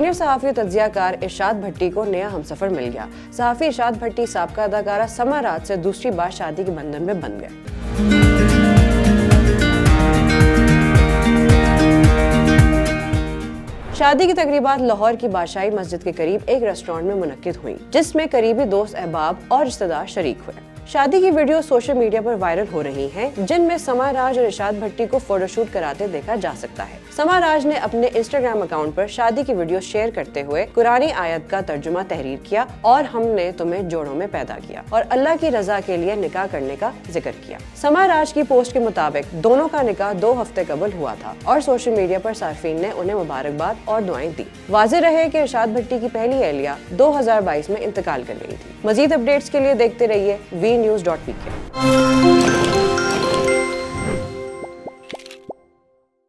Senior सहाफ़ी और तज्ज़ियाकार इरशाद भट्टी को नया हमसफर मिल गया। सहाफ़ी इरशाद भट्टी साबका अदाकारा समा राज से दूसरी बार शादी के बंधन में बंध गए। शादी की तकरीबात लाहौर की बादशाही मस्जिद के करीब एक रेस्टोरेंट में मुनक्किद हुई, जिसमें करीबी दोस्त, अहबाब और रिश्तेदार शरीक हुए। शादी की वीडियो सोशल मीडिया पर वायरल हो रही हैं, जिनमें समा राज और इरशाद भट्टी को फोटोशूट कराते देखा जा सकता है। समा राज ने अपने इंस्टाग्राम अकाउंट पर शादी की वीडियो शेयर करते हुए कुरानी आयत का तर्जुमा तहरीर किया और हमने तुम्हें जोड़ों में पैदा किया और अल्लाह की रजा के लिए निकाह करने का जिक्र किया। समा राज की पोस्ट के मुताबिक दोनों का निकाह 2 हफ्ते कबल हुआ था और सोशल मीडिया पर सार्फिन ने उन्हें मुबारकबाद और दुआएं दी। वाज़ेह रहे कि इरशाद भट्टी की पहली अहलिया 2022 में इंतकाल कर गई थी। मजीद अपडेट्स के लिए देखते रहिए VNews.pk।